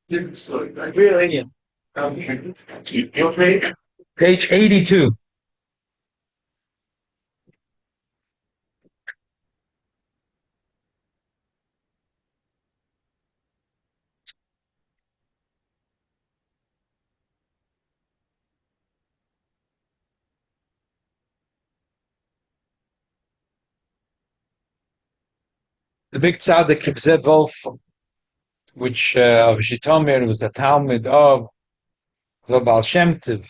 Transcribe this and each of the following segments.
Really? Your page? Page 82. The big tzaddik Zev Wolf, which of Shitomir was a Talmud of the Baal Shem Tov,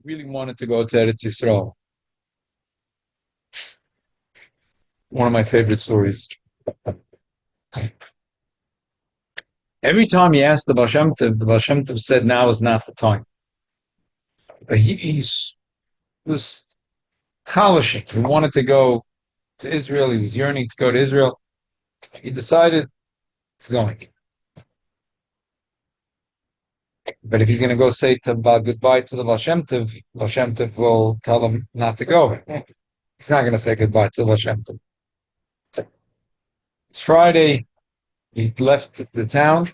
really wanted to go to Eretz Yisrael. One of my favorite stories. Every time he asked the Baal Shem Tov said, now is not the time. But he was chalashing. He wanted to go to Israel. He was yearning to go to Israel. He decided he's going. But if he's going to go say goodbye to the Baal Shem Tov will tell him not to go. He's not going to say goodbye to the Baal Shem Tov. It's Friday. He left the town.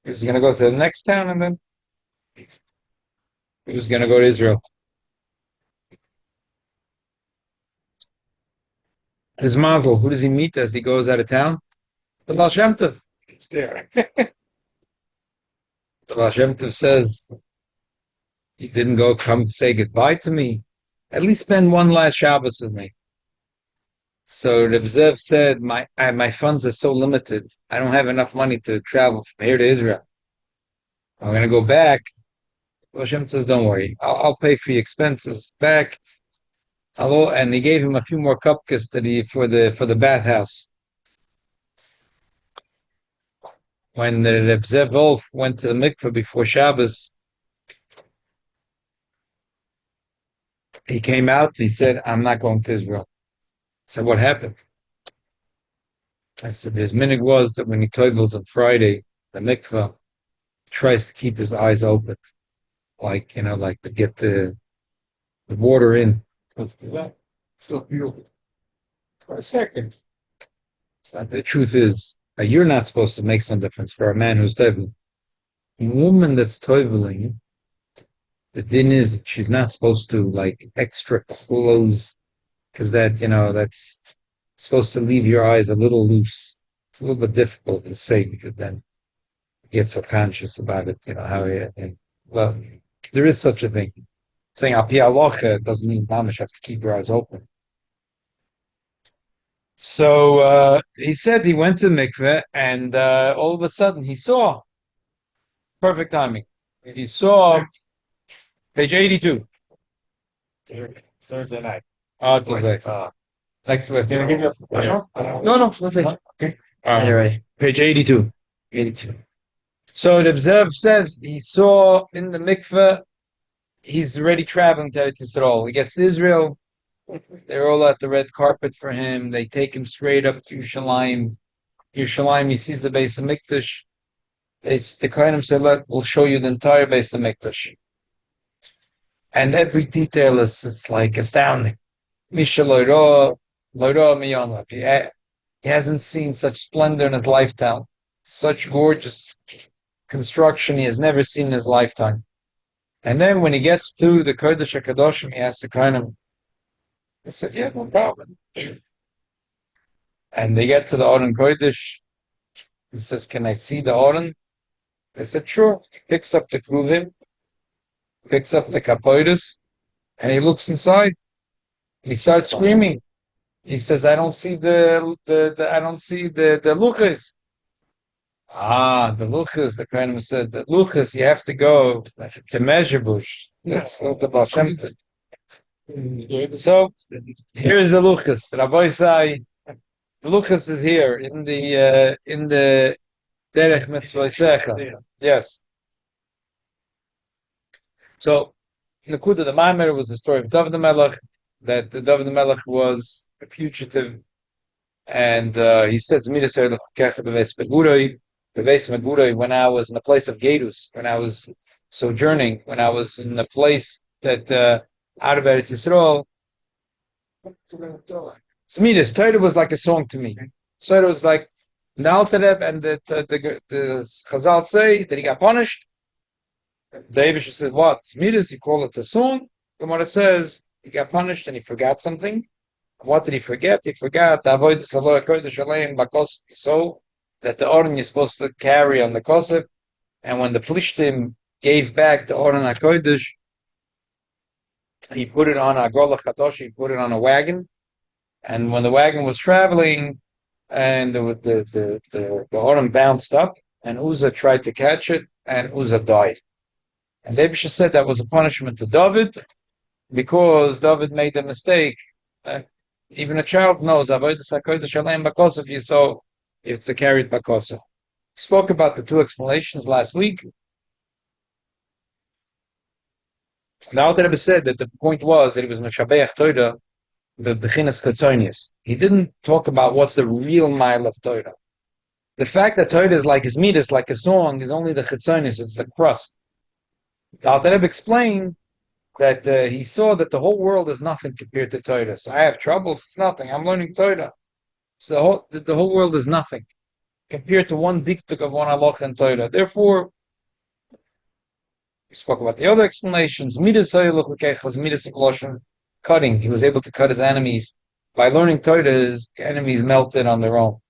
He was going to go to the next town, and then he was going to go to Israel. His mazel, who does he meet as he goes out of town? The Baal Shem Tov. He's there. The Baal Shem Tov says, he didn't come to say goodbye to me. At least spend one last Shabbos with me. So Reb Zev said, my funds are so limited. I don't have enough money to travel from here to Israel. I'm going to go back. Hashem says, don't worry. I'll pay for your expenses back. And he gave him a few more cupcakes for the bathhouse. When the Reb Zev Wolf went to the mikveh before Shabbos, he came out. He said, I'm not going to Israel. I said, what happened? I said, his minhag was that when he toivels on Friday, the mikveh tries to keep his eyes open, like to get the water in. Still beautiful. For a second. The truth is, you're not supposed to make some difference for a man who's toiveling. A woman that's toiveling, the din is that she's not supposed to extra clothes, because that's supposed to leave your eyes a little loose. It's a little bit difficult to say because then you get so conscious about it, well, there is such a thing. Saying al pi halacha doesn't mean mamish have to keep your eyes open. So he said he went to the mikveh, and all of a sudden he saw perfect timing. He saw page 82. Thursday night. Thursday. Next week. Can I give you No, nothing. Okay. Anyway, page 82. 82. So the Observe says he saw in the mikveh, he's already traveling to Eretz Yisrael. He gets to Israel. They roll out the red carpet for him. They take him straight up to Yerushalayim. Yerushalayim, he sees the base of Mikdash. The Kohanim said, we'll show you the entire base of Mikdash. And every detail is astounding. He hasn't seen such splendor in his lifetime. Such gorgeous construction he has never seen in his lifetime. And then when he gets to the Kodesh HaKadoshim, he asks the Kohanim. They said, yeah, no problem. And they get to the Aron Kodesh. He says, can I see the Aron? They said, sure. He picks up the Kruvim, picks up the Kapoides, and he looks inside. He starts screaming. He says, I don't see the luchas. The luchas, the Kohanim said, the luchas, you have to go to Mezhebush. That's not the Baal Shem Tov. So here's the luchas. Rabbi say the luchas is here in the Derech Mitzvosecha. Yes. So Nakuda the Maimer was the story of David the Melech, that David the Melech was a fugitive, and he says when I was in the place of Gedus, when I was sojourning, when I was in the place that out of Eretz Yisrael, Smidus, Torah was like a song to me. So it was like the Alter Rebbe and the Chazal say that he got punished. The Eibush said, "What Smidus? You call it a song?" Gemara says he got punished and he forgot something. What did he forget? He forgot the avodas Eloah kodesh aleim bakosef, so that the Oren you're supposed to carry on the kosef, and when the Plishtim gave back the Oren HaKodesh, he put it on a Golach Kadosh, he put it on a wagon, and when the wagon was traveling, and the Oren bounced up, and Uzzah tried to catch it, and Uzzah died. And Abisha said that was a punishment to David, because David made a mistake. Even a child knows, avodas hakodesh aleim bakosef yiso, if it's a carried bakosef. We spoke about the two explanations last week. The Alter Rebbe said that the point was that it was Meshabeach Torah, the Bechinas Chetzonius. He didn't talk about what's the real mile of Torah. The fact that Torah is like his midas, like a song, is only the Chetzonius, it's the crust. The Alter Rebbe explained that he saw that the whole world is nothing compared to Torah. So I have troubles, it's nothing. I'm learning Torah. So the whole world is nothing compared to one diktuk of one halacha in Torah. Therefore, we spoke about the other explanations. Midas cutting. He was able to cut his enemies. By learning Torah, his enemies melted on their own.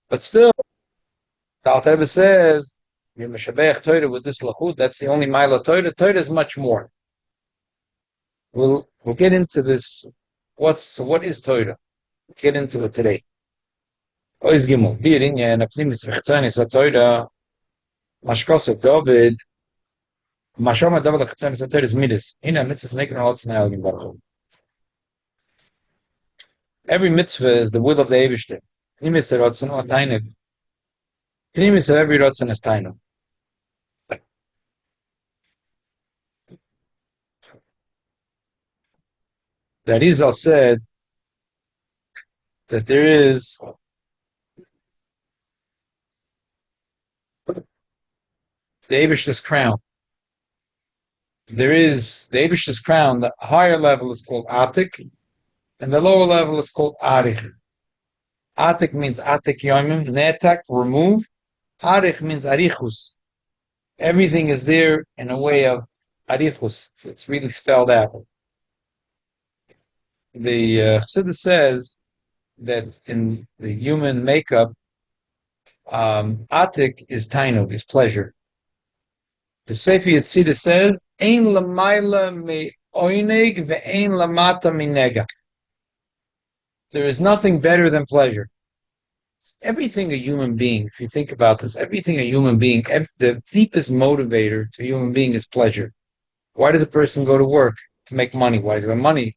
But still, the Alter Rebbe says, you're Meshabeach Torah with this lachut, that's the only mile of Torah. Torah is much more. We'll get into this. What is Torah? We'll get into it today. Ois Gimel. Bi'erinya and a plimis v'chetzanis ha-Torah mashkosef David mashama David ha-chetzanis ha-Torah is midas. Hina mitzvahs nekron halotzin ha'elgim baruch. Every mitzvah is the will of the Eibishter. Pnimis ha-rotzin ha-tainig. Pnimis of every rotzin is tainig. The Arizal said that there is the Eibishter's crown. There is the Eibishter's crown. The higher level is called Atik, and the lower level is called Arich. Atik means Atik Yomim, Netak, remove. Arich means Arichus. Everything is there in a way of Arichus. It's really spelled out. The Chassidus says that in the human makeup, Atik is tainug, is pleasure. The Sefer Yetzirah says, "Ein lamayla me oineg ve'ein lamata minega." There is nothing better than pleasure. Everything a human being, if you think about this, everything a human being, the deepest motivator to a human being is pleasure. Why does a person go to work? To make money. Why does he have money?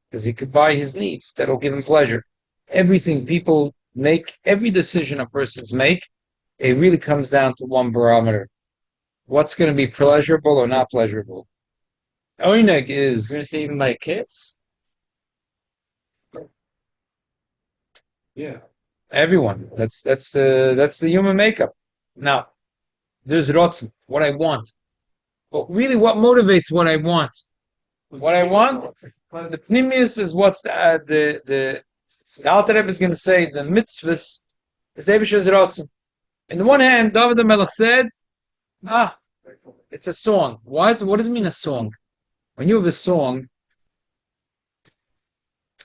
Because he could buy his needs. That'll give him pleasure. Everything people make, every decision a person's make, it really comes down to one barometer. What's going to be pleasurable or not pleasurable? Oineg is... You're going to say even my kids? Yeah. Everyone. That's the human makeup. Now, there's rotzen, what I want. But really, what motivates what I want? What I want, the pnimius is what's the Alter Rebbe is going to say the mitzvahs is the Eibishter's rotzen. In the one hand, David the Melech said, it's a song. What does it mean a song? When you have a song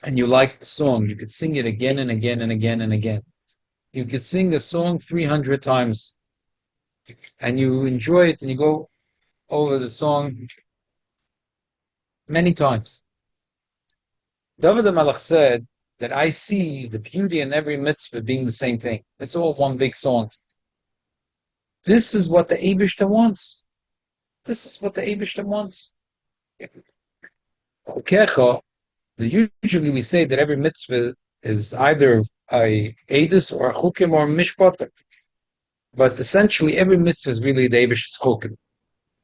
and you like the song, you could sing it again and again and again and again. You could sing a song 300 times and you enjoy it and you go over the song many times. David the Melech said that I see the beauty in every mitzvah being the same thing. It's all one big song. This is what the Eibishter wants. This is what the Eibishter wants. Usually we say that every mitzvah is either a edus or a chukim or a mishpatim. But essentially every mitzvah is really the Eibishter's chukim.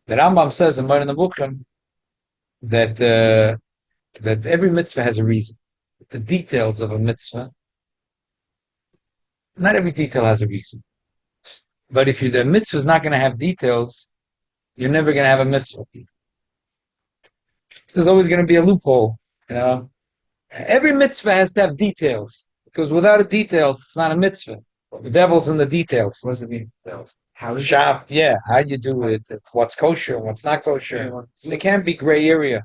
The Rambam says in Moreh Nevuchim that every mitzvah has a reason. The details of a mitzvah, not every detail has a reason. But if the mitzvah is not going to have details, you're never going to have a mitzvah. There's always going to be a loophole, Every mitzvah has to have details, because without the details, it's not a mitzvah. The devil's in the details. What does it mean? How does Shop, yeah, how you do it, what's kosher, what's not kosher. There can't be gray area.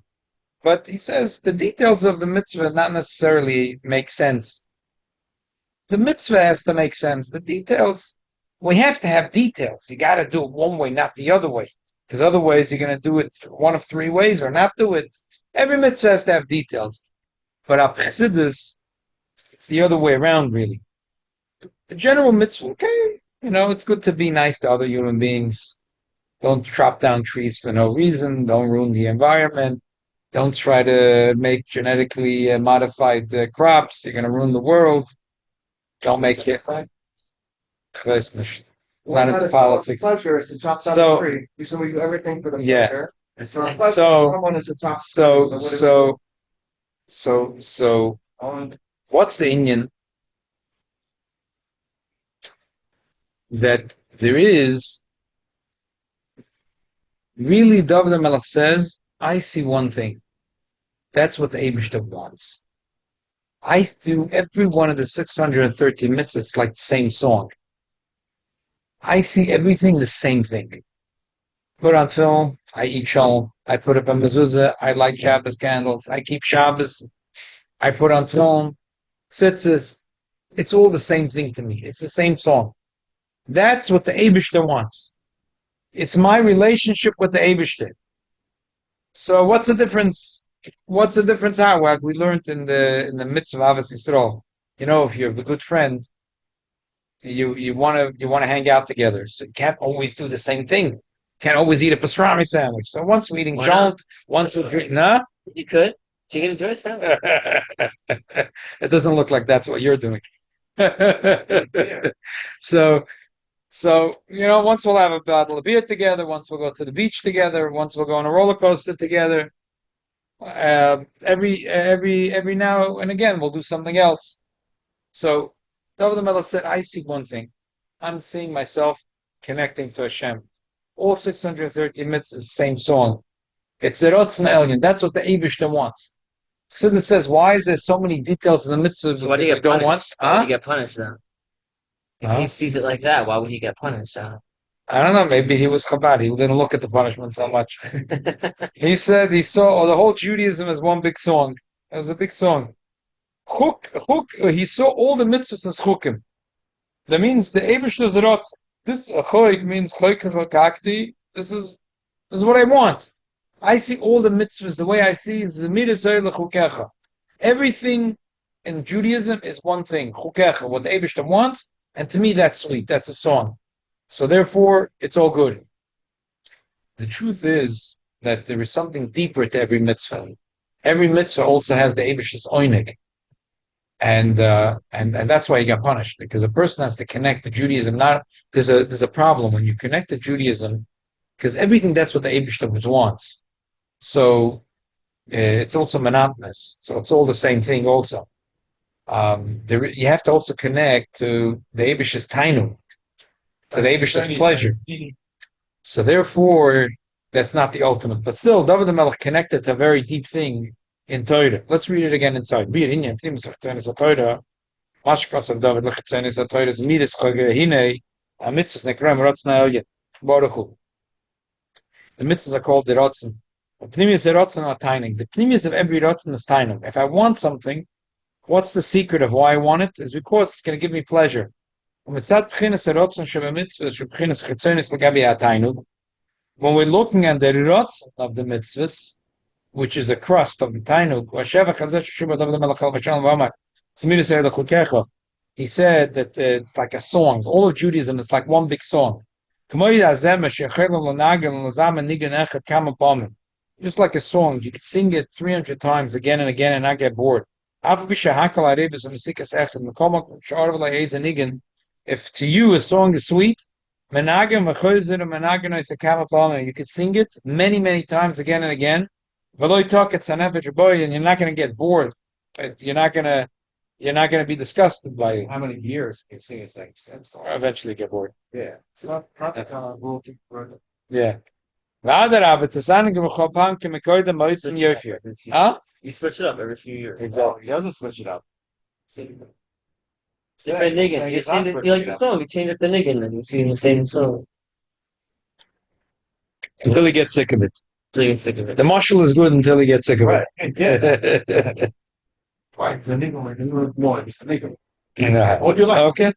But he says the details of the mitzvah not necessarily make sense. The mitzvah has to make sense. The details, we have to have details. You got to do it one way, not the other way. Because otherwise, you're going to do it one of three ways or not do it. Every mitzvah has to have details. But up chassidus, it's the other way around, really. The general mitzvah, okay, it's good to be nice to other human beings. Don't chop down trees for no reason. Don't ruin the environment. Don't try to make genetically modified crops. You're going to ruin the world. Don't make it. Not into politics. Pleasure is to chop down the tree. So we do everything for the pleasure. And so someone is to chop. So what's the Indian that there is? Really, David HaMelech says, I see one thing. That's what the Eibishter wants. I do every one of the 630 mitzvahs like the same song. I see everything the same thing. Put on film, I eat shalom. I put up a mezuzah, I light Shabbos candles. I keep Shabbos. I put on film, tzitzis. It's all the same thing to me. It's the same song. That's what the Eibishter wants. It's my relationship with the Eibishter. So what's the difference? What's the difference? How we learned in the mitzvah of Avos Yisrael. If you have a good friend, you want to hang out together. So you can't always do the same thing. Can't always eat a pastrami sandwich. So once we're eating junk, once we're drinking, nah. You could. You can enjoy a sandwich. It doesn't look like that's what you're doing. So once we'll have a bottle of beer together, once we'll go to the beach together, once we'll go on a roller coaster together. Every now and again we'll do something else. So David HaMelech said, I see one thing. I'm seeing myself connecting to Hashem. All 630 mitzvahs, same song. It's a Rotzen Elyon. That's what the Eibishter wants. Chassidus says, why is there so many details in the mitzvahs So why do you get don't want? Why do you get punished then? If he sees it like that, why would he get punished? I don't know. Maybe he was Chabad. He didn't look at the punishment so much. He said he saw the whole Judaism as one big song. It was a big song. He saw all the mitzvahs as chukim. That means the Eibishter's Rotz. This choik means choik. This is what I want. I see all the mitzvahs the way I see is chukecha. Everything in Judaism is one thing, chukecha, what the Eibishter wants, and to me that's sweet. That's a song. So therefore, it's all good. The truth is that there is something deeper to every mitzvah. Every mitzvah also has the Eibishter's oinig. And that's why he got punished, because a person has to connect to Judaism. There's a problem when you connect to Judaism, because everything that's what the Eibishter wants. So it's also monotonous. So it's all the same thing. Also, you have to also connect to the Eibishter's tainu, to the Eibishter's pleasure. So therefore, that's not the ultimate. But still, David HaMelech connected to a very deep thing in Torah. Let's read it again inside. Read in Torah. Mashkas of David Lechatzenis Torah is Midas Chage Hine Mitzvahs Nekrem Rotzna Elyon Baruch Hu. The mitzvahs are called the Rotzen. The pnimius of Rotzen are taining. The pnimius of every Rotzen is taining. If I want something, what's the secret of why I want it? Is because it's going to give me pleasure. When we're looking at the Rotzen of the mitzvahs, which is the crust of the Tainuk. He said that it's like a song. All of Judaism is like one big song. Just like a song. You could sing it 300 times again and again and not get bored. If to you a song is sweet, you could sing it many, many times again and again. And you're not going to get bored. You're not going to be disgusted by it. How many years can you sing a thing? Eventually get bored. Yeah. It's not the kind of rule. Yeah. Huh? You switch it up every few years. Exactly. He doesn't switch it up. It's different niggin. You change it, you like the song, you change up the niggin, and you see the same song. Until he gets sick of it. So you get sick of it. The marshal is good until he gets sick of it. Right, the nigga, when you more, it's the nigga. Yeah. What do you like? Okay.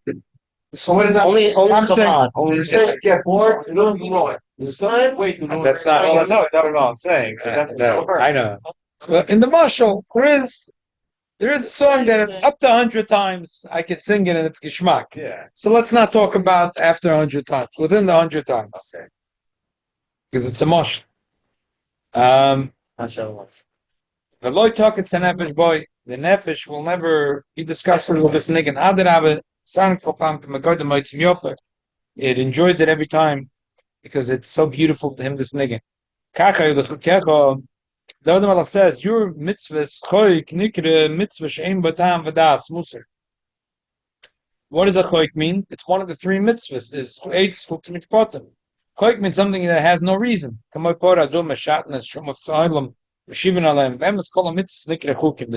So what is that? Only I'm saying- Chabad. You say get bored, you don't know it. The sign, wait, you know. That's not what I'm saying. No, I know. Well, in the marshal, there is a song that up to 100 times I could sing it and it's geschmack. Yeah. So let's not talk about after 100 times, within the 100 times. Okay. Because it's a marshal. Mashallah. The loy talk it's a nefesh boy. The nefesh will never be discussing with this nigga. It enjoys it every time because it's so beautiful to him, this nigga. The other Malach says, your mitzvahs, choik, nikre, mitzvah, she'em batam, vadas, musar. What does a choik mean? It's one of the three mitzvahs. Is choik means something that has no reason. The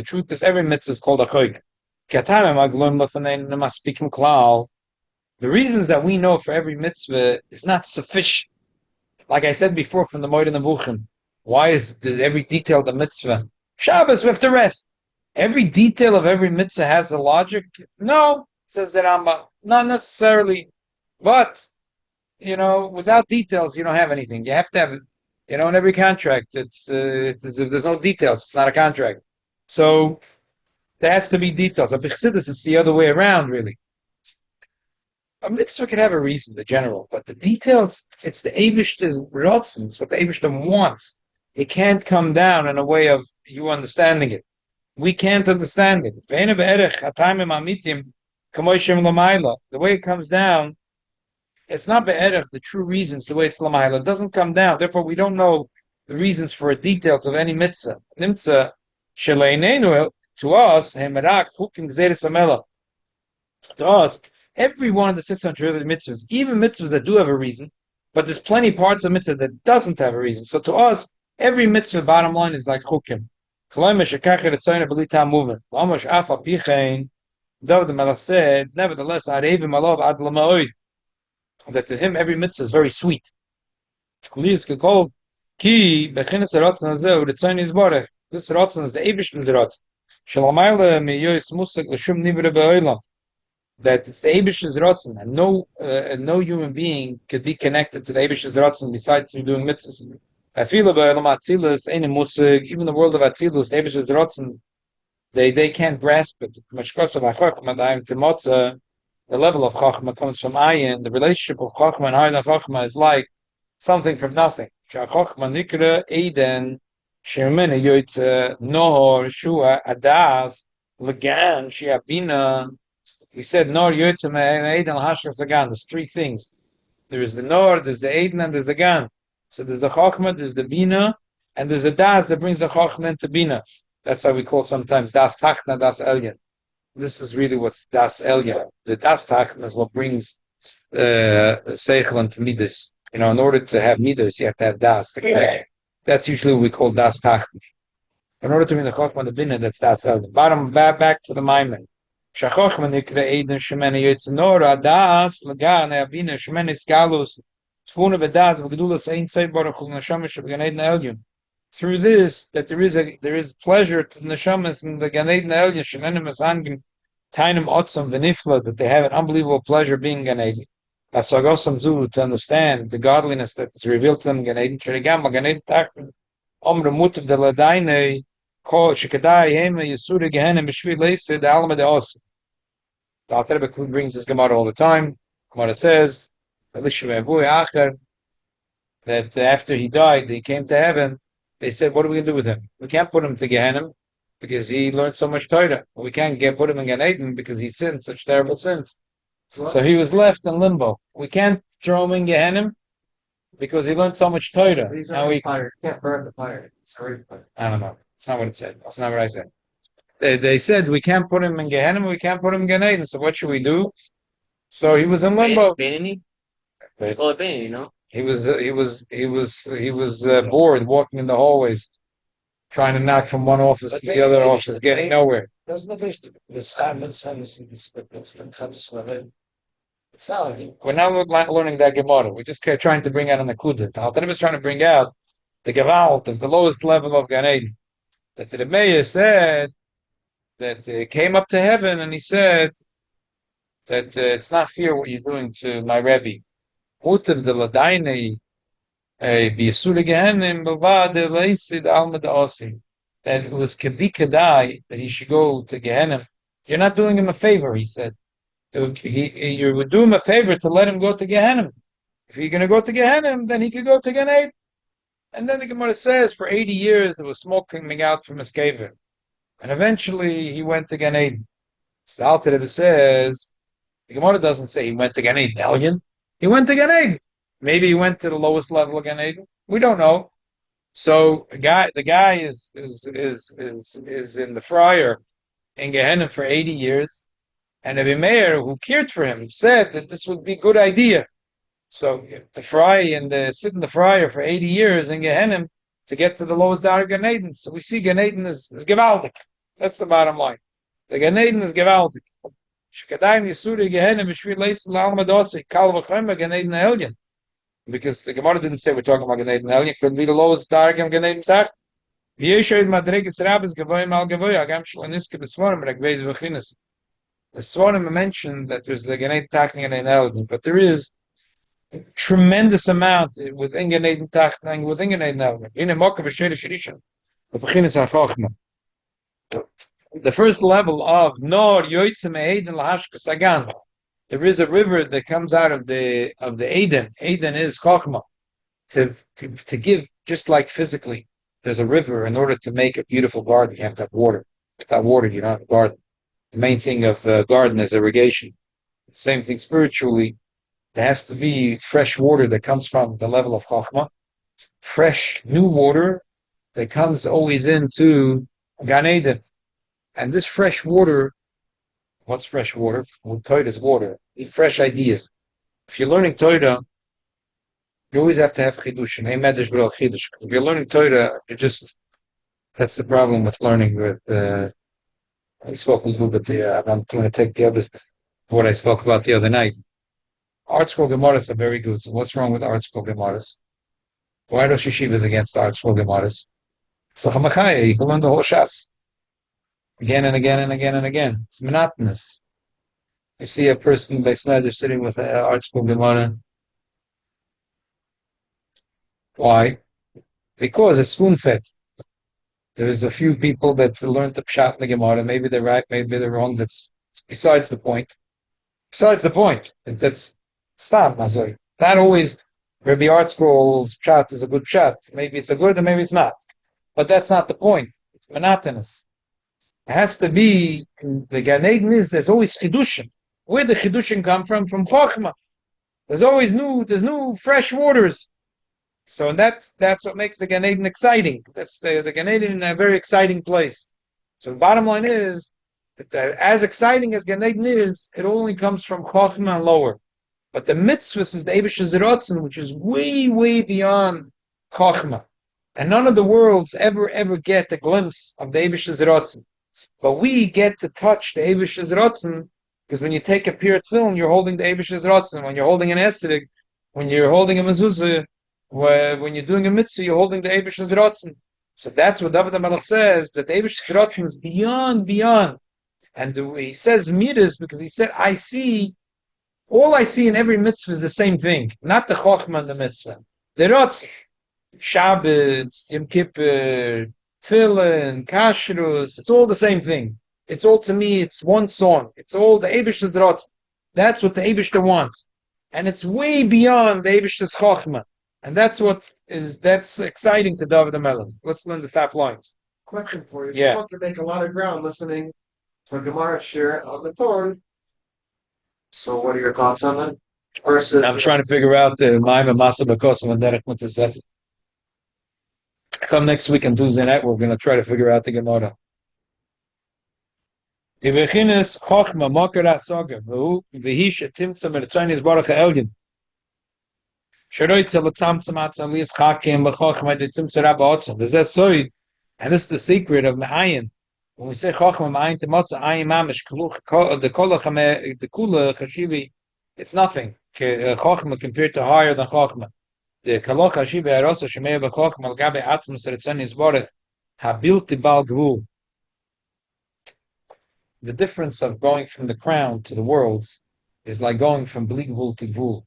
truth is, every mitzvah is called a choik. The reasons that we know for every mitzvah is not sufficient. Like I said before from the Moed Nevuchim, why is every detail of the mitzvah? Shabbos, we have to rest. Every detail of every mitzvah has a logic? No, says the Rambam. Not necessarily. But, without details, you don't have anything. You have to have it. In every contract, there's no details. It's not a contract. So, there has to be details. A b'chsidus, it's the other way around, really. A mitzvah can have a reason, the general, but the details, it's the Eibishter's rotzen, it's what the Eibishter wants. It can't come down in a way of you understanding it. We can't understand it. The way it comes down, it's not be'erech, the true reasons, the way it's l'mayla. It doesn't come down. Therefore, we don't know the reasons for details of any mitzvah. Nimtza, sheleinenu, to us, to us, every one of the 600 mitzvahs, even mitzvahs that do have a reason, but there's plenty parts of mitzvah that doesn't have a reason. So to us, every mitzvah, bottom line, is like chukim. David the Melech said, nevertheless, that to him every mitzvah is very sweet. This rotzen is the Eibishter's rotzen. That it's the Eibishter's rotzen, and no human being could be connected to the Eibishter's rotzen besides through doing mitzvahs. I feel about even the world of Atzilus, the Eibishter's rotzen, they can't grasp it. The level of Chachma comes from Ayin. The relationship of Chachma and Ayin Chachma is like something from nothing. Chachma nikra Eden Shemene Yoitze Nohor Shua Adas Lagan Shiabina. We said Nor Yoitze Eden Hashras Agan. There's three things. There is the Nor, there's the Eden, and there's the Gan. So there's the Chachma, there's the Bina, and there's the Das that brings the Chachma into Bina. That's how we call it sometimes Das Tachna, Das Elyon. This is really what's Das Elyon. The Das Tachna is what brings Seichel into Midas. In order to have Midas, you have to have Das. That's usually what we call Das Tachna. In order to bring the Chachma and the Bina, that's Das Elyon. Back to the Maimon. Shachochma nikra Eden Shemene Yitznora Das Lagan Abina Shemene Skalus Tfuna Bedas V'Gedulas Ein Tzei Baruch Hu Neshamash V'Gan Eden Elyon. Through this, that there is pleasure to the neshamas and the Gan Eden Elyon Shenenim Asangim Tainem Otzam V'Nifla, that they have an unbelievable pleasure being Gan Eden. Asagosam Zulu, to understand the godliness that is revealed to them in Gan Eden. Sherigam Gan Eden Tachton Omre Mutav De Ladaine Ko Shekadai Hema Yesura Gehenim B'Shvi Leise De Alma De Osim. The Alter Rebbe brings this Gemara all the time. Gemara says that after he died, he came to heaven. They said, what are we going to do with him? We can't put him to Gehenna because he learned so much Torah. We can't put him in Gan Eden because he sinned such terrible sins. So he was left in limbo. We can't throw him in Gehenna because he learned so much Torah. He's already fired. Can't burn the fire. I don't know. It's not what it said. That's not what I said. They said we can't put him in Gehenna, we can't put him in Gan Eden. So what should we do? So he was in limbo. They call it Beinani, He was bored walking in the hallways, trying to knock from one office to the other office, getting nowhere. We're not learning that Gemara. We're just trying to bring out an akudah. The Alter Rebbe is trying to bring out the Gewalt at the lowest level of Gan Eden. That the Rebbe said that came up to heaven and he said that it's not fair what you're doing to my Rebbe. Mutem de ladaini b'yisur gehenim b'vad leisid alma da'osi. That it was kabi kadai that he should go to Gehenim. You're not doing him a favor, he said. You would do him a favor to let him go to Gehenim. If you're going to go to Gehenim, then he could go to Gan Eden. And then the Gemara says for 80 years there was smoke coming out from his cave. And eventually he went to Gan Eden. So the Alter Rebbe says, the Gemara doesn't say he went to Gan Eden Elyon. He went to Gan Eden. Maybe he went to the lowest level of Gan Eden. We don't know. So the guy is in the fryer in Gehenna for 80 years, and Rabbi Meir, who cared for him, said that this would be a good idea. So to fry and sit in the fryer for 80 years in Gehenna to get to the lowest dar of Gan Eden. So we see Gan Eden is gewaltig. That's the bottom line. The Gan Eden is gewaltig. Shkadayim Yisuri Gehenna Mishri Leis Lalma Dosi Kal V'Chema Gan Eden Elyon. Because the Gemara didn't say we're talking about Gan Eden Elyon. It could be the lowest dark in Gan Eden Tach. V'yeshoid Madreges Rabbis Gavoyim Al Gavoy Agam Shlaniske B'Svorim Regveiz V'Chinas. The Svorim mentioned that there's a Gan Eden Tach and Gan Eden Elyon, but there is a tremendous amount within Gan Eden Tach and within Gan Eden Elyon. In a Mokav V'Sheder Shirishon V'Chinas HaChochma. The first level of Nor Yoitze Me'eden L'Hashkas Agan. There is a river that comes out of the Eden. Eden is Chochmah. To give, just like physically, there's a river. In order to make a beautiful garden, you have to have water. Without water, you don't have a garden. The main thing of garden is irrigation. Same thing spiritually. There has to be fresh water that comes from the level of Chochmah. Fresh, new water that comes always into Gan Eden. And this fresh water, what's fresh water? Well, Torah is water. You need fresh ideas. If you're learning Torah, you always have to have chidush. If you're learning Torah, that's the problem with learning with, I spoke a little bit, I'm going to take the others, what I spoke about the other night. Art school Gemaras are very good. So what's wrong with art school Gemaras? Why are those yeshivas against art school Gemaras? So you can learn the whole Shas. Again and again and again and again. It's monotonous. You see a person by Snyder sitting with an art school Gemara. Why? Because it's spoon-fed. There's a few people that learned to pshat in the Gemara. Maybe they're right, maybe they're wrong. That's besides the point. Besides the point. That's stop, Mazori. Not always Rabbi Art School's pshat is a good pshat. Maybe it's a good and maybe it's not. But that's not the point. It's monotonous. It has to be, the Gan Eden is, there's always chidushim. Where the chidushim come from? From Chochmah. There's new fresh waters. So that's what makes the Gan Eden exciting. That's the Gan Eden in a very exciting place. So the bottom line is, that as exciting as Gan Eden is, it only comes from Chochmah and lower. But the Mitzvos is the Eibusher Zerotzen, which is way, way beyond Chochmah. And none of the worlds ever get a glimpse of the Eibusher Zerotzen. But we get to touch the Eibusher Zerotzen, because when you take a pure film, you're holding the Eibusher Zerotzen. When you're holding an Esrig, when you're holding a mezuzah, when you're doing a mitzvah, you're holding the Eibusher Zerotzen. So that's what David HaMelech says, that the Eibusher Zerotzen is beyond. And he says midas because he said, all I see in every mitzvah is the same thing, not the Chochmah and the mitzvah. The Rotz, Shabbos, Yom Kippur, Tefillin, Kashrus, it's all the same thing. It's all, to me, it's one song. It's all the Eibusher's Rotz. That's what the Eibusher wants. And it's way beyond the Eibusher's Chochmah. And that's exciting to David HaMelech. Let's learn the top lines. Question for you. Yeah. You want to make a lot of ground listening to Gemara Shiur on the Torah. So what are your thoughts on that? Versus, I'm trying to figure out the Maim and Masa B'Kosim and Derech Mitzvosecha. Come next week on Tuesday night, we're going to try to figure out the Gemara. Ibechinis Chochma Mokar HaSoga V'hu V'hi Shetimtza Mertzaynis Baruch HaElyon Sheroitze l'tzamtzem atzam li'is chakim l'chochma d'tzimtzum rabba otzam. There's that soy, and this is the secret of Me'ayin. When we say chochma Me'ayin to motzah, ayin mamish, the kula chashivi, it's nothing. Chochma compared to higher than chochma. The kaloch chashivi arosa shemei b'chochma l'gabe atmos retzon yisborech habilti bal gvul. The difference of going from the crown to the worlds is like going from bli gvul to gvul.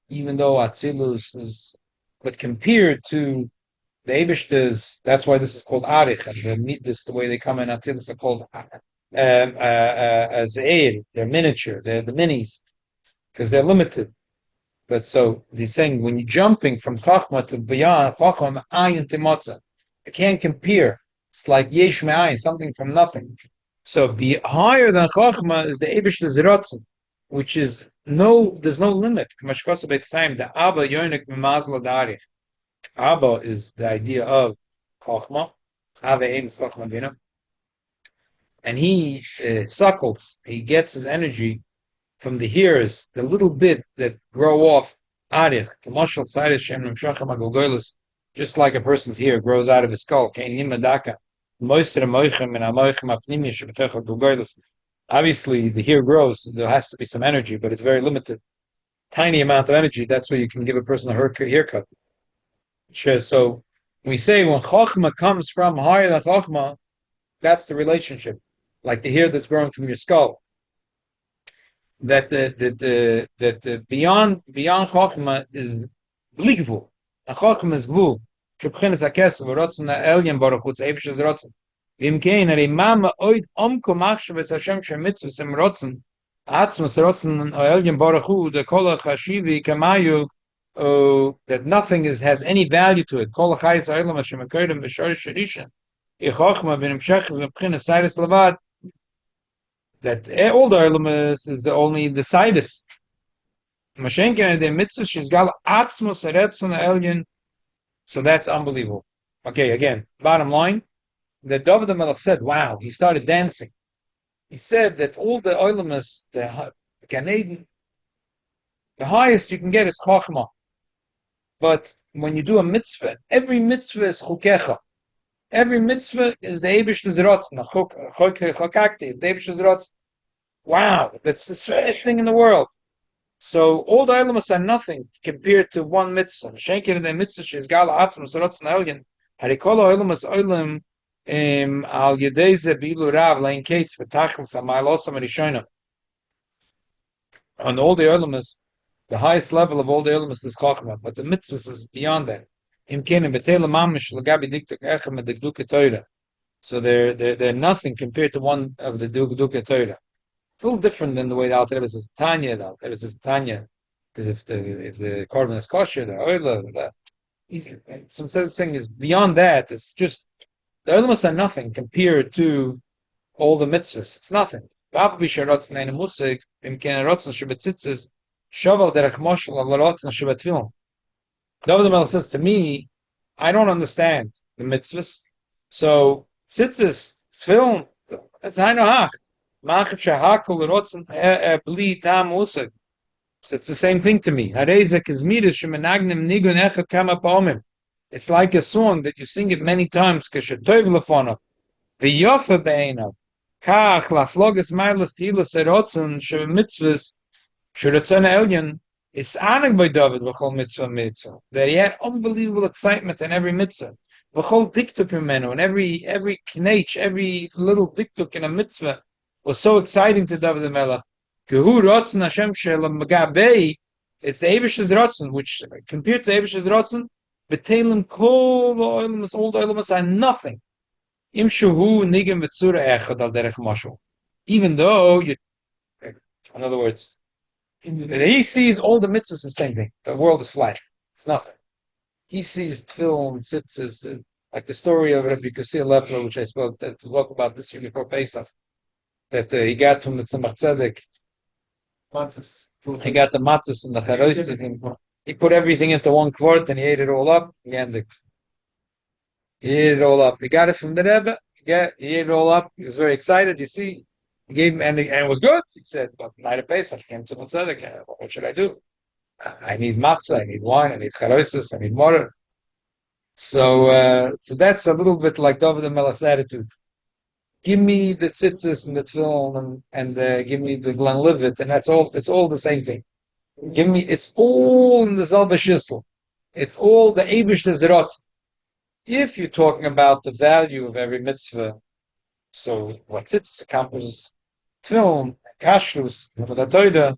Even though Atzilus is, but compared to the Eibishter's, that's why this is called Arich, and the Midas, the way they come in Atzilus are called Zeir, they're miniature, they're the minis, because they're limited. But so he's saying when you're jumping from Chachma to beyond, Chachma Ayin to Motzah, you can't compare. It's like Yesh Me'ayin, something from nothing. So be higher than Chachma is the Eibishter's Rotzen, which is there's no limit. Time the Abba Yonik Mimazla Darich. Abba is the idea of Chachma. Abba aims Chachma Bina. And he suckles, he gets his energy from the hairs, the little bit that grow off Arich, just like a person's hair grows out of his skull. Obviously, the hair grows, there has to be some energy, but it's very limited. Tiny amount of energy, that's where you can give a person a haircut. So we say when Chochmah comes from higher than Chochmah, that's the relationship. Like the hair that's growing from your skull. That the beyond Chochmah is bligvul. And Chochmah is gvul. Shubchinas hakes v'rotzen ha'elyon baruch hu tzeivish is rotzen. V'imkein ari mama oid omko machshavas Hashem shemitzvus im rotzen atzmas rotzen ha'elyon baruch hu the kolach hashivi kamayu that nothing has any value to it. Kol ha'chayis ha'elam Hashem ha'koydim v'shorish sharishan Chochmah v'nimshech v'mchinas sayris levad that all the elements is only the sidus. Mashenken the mitzvah she's gal atzmos eretzon elyon. So that's unbelievable. Okay, again, bottom line, that David the Melech said, wow, he started dancing. He said that all the elements, the Canadian, the highest you can get is Chochmah. But when you do a mitzvah, every mitzvah is chukecha. Every mitzvah is the Eibishter's Rotzen, the Eibishter's Rotzen. Wow, that's the sweetest thing in the world. So all the elements are nothing compared to one mitzvah. Shenker the mitzvah she's gala atzmos Rotzen elyon. Harikol elements olim al yedeze bilu rav lein kates v'tachlis amayl osam rishonim. On all the elements, the highest level of all the elements is Chochmah, but the mitzvahs is beyond that. So they're nothing compared to one of the Duke Torah. It's a little different than the way the Alter Rebbe says Tanya. The Alter Rebbe says Tanya because if the korban is kosher, the oila, some sort of thing is beyond that. It's just the elements are nothing compared to all the mitzvahs. It's nothing. David Melech says to me, I don't understand the mitzvahs. So tzitzis, tefillin, that's hainohach. So it's the same thing to me. It's like a song that you sing it many times. It's honored by David mitzvah. That he had unbelievable excitement in every mitzvah. And every knach, every little diktuk in a mitzvah was so exciting to David the Melech. It's the Eibish's Rotzen, which compared to the Eibish's Rotzen, Betelim kol all the elements are nothing. Im shuhu nigim v'tzura echad al derech mashal. Even though in other words, he sees all the mitzvahs the same thing. The world is flat. It's nothing. He sees tefillin, tzitzis, like the story of Rabbi Kusir Lepler, which I spoke about this year before Pesach, that he got from the Tzemach Tzedek. He got the matzahs and the charoistas, and he put everything into one quart and he ate it all up. He ate it all up. He got it from the Rebbe. He ate it all up. He was very excited. You see, he gave him, and it was good. He said, "But night of Pesach came to Tzedek. What should I do?" I need matzah, I need wine, I need charosis, I need water. So that's a little bit like David the Melech's attitude. Give me the tzitzis and the tefillin and give me the Glenlivet, and that's all. It's all the same thing. Give me. It's all in the Zelba Shissel. It's all the Eibush Zerotz. If you're talking about the value of every mitzvah, so what tzitzis accomplishes tefillin, kashrus, the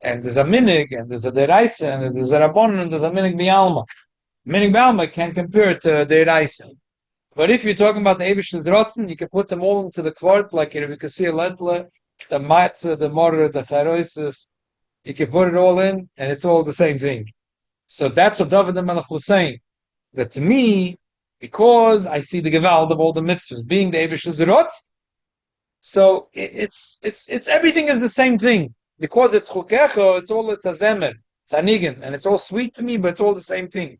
and there's a minig, and there's a deraisa, and there's a rabbanon, and there's a minig bialma. Minig bialma can't compare to deraisa. But if you're talking about the Eibish's Rotzen, you can put them all into the kvart, like you can see a lentle, the matzah, the mortar, the charoisis. You can put it all in, and it's all the same thing. So that's what David the Melech was saying. That to me, because I see the gewalt of all the mitzvahs being the Eibish's Rotz, so it's everything is the same thing. Because it's chukecha, it's a zemer, it's anigin, and it's all sweet to me, but it's all the same thing.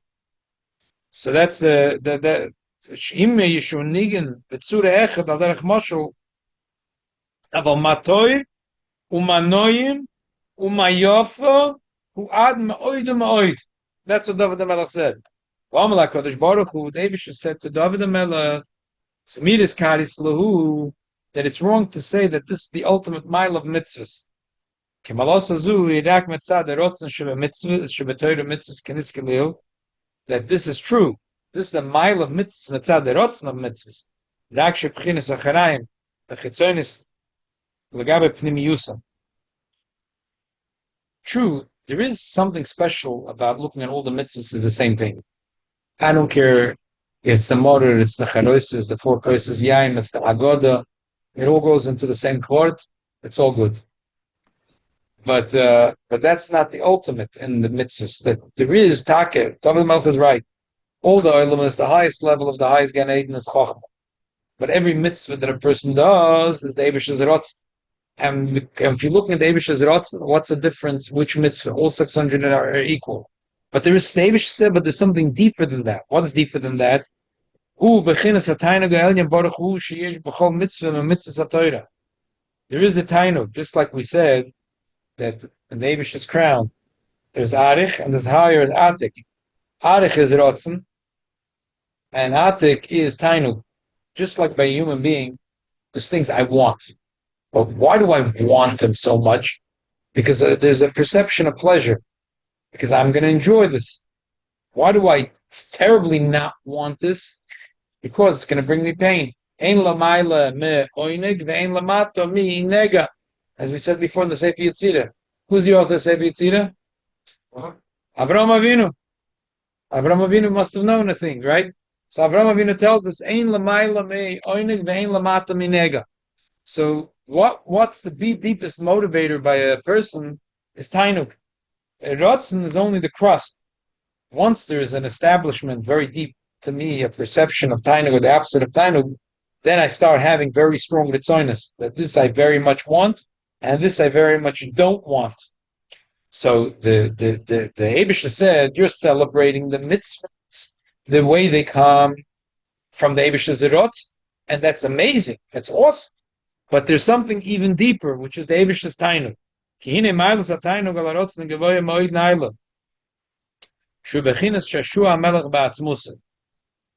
So that's the Im Yeshu Nigen Betsura Echad Al Derech Moshel Aval Matoy Umanoyim Umayofa Hu Ad Ma'oid Ma'oid. That's what David the Melech said. V'amalak Kodesh Baruch Hu, David said to David the Melech, Semiris Karis Lahu, that it's wrong to say that this is the ultimate mile of mitzvahs. Kemalos Azu Yirak Metzad Erotzen Shebe Mitzvahs Shebe Torah Mitzvahs Kenis Kelil, that this is true. This is the mile of mitzvahs, mitzad derotzen of mitzvahs. Rak shebchinis acharayim, the chitzonis, legabe pnimiyusam. True, there is something special about looking at all the mitzvahs as the same thing. I don't care if it's the motor, it's the charosis, the four curses, yain, it's the agoda. It all goes into the same court. It's all good. But that's not the ultimate in the mitzvahs. That there is takeh. David Melch is right. All the olam is the highest level of the highest Gan Eden is Chochmah. But every mitzvah that a person does is the Eibush Zerotz. And if you're looking at the Eibush Zerotz, what's the difference? Which mitzvah? All 600 are equal. But there is the Eibush said, but there's something deeper than that. What's deeper than that? There is the Tainug, just like we said, that in the Eibish's crown, there's Arich and there's higher is Atik. Arich is Rotzen, and Atik is Tainug. Just like by a human being, there's things I want. But why do I want them so much? Because there's a perception of pleasure. Because I'm going to enjoy this. Why do I terribly not want this? Because it's going to bring me pain. Ein lamayla me oinig ve'ein lamato mi nega. As we said before in the Sefer Yetzirah. Who's the author of Sefer Yetzirah? Avraham Avinu. Avraham Avinu must have known a thing, right? So Avraham Avinu tells us, Ein lamayla me oinig ve'ein lamato mi nega. So what's the deepest motivator by a person is tainuk. Rotzen is only the crust. Once there is an establishment very deep, to me, a perception of tainuk or the opposite of tainuk, then I start having very strong ritzoinus, that this I very much want, and this I very much don't want. So the Abisha said, you're celebrating the mitzvahs, the way they come from the Abisha Zerotz, and that's amazing. That's awesome. But there's something even deeper, which is the Abish's tainuk. Kihine mailas atainuk al harotzen gevoya moed naila. Shu bechinas shashua melech ba'atzmusa.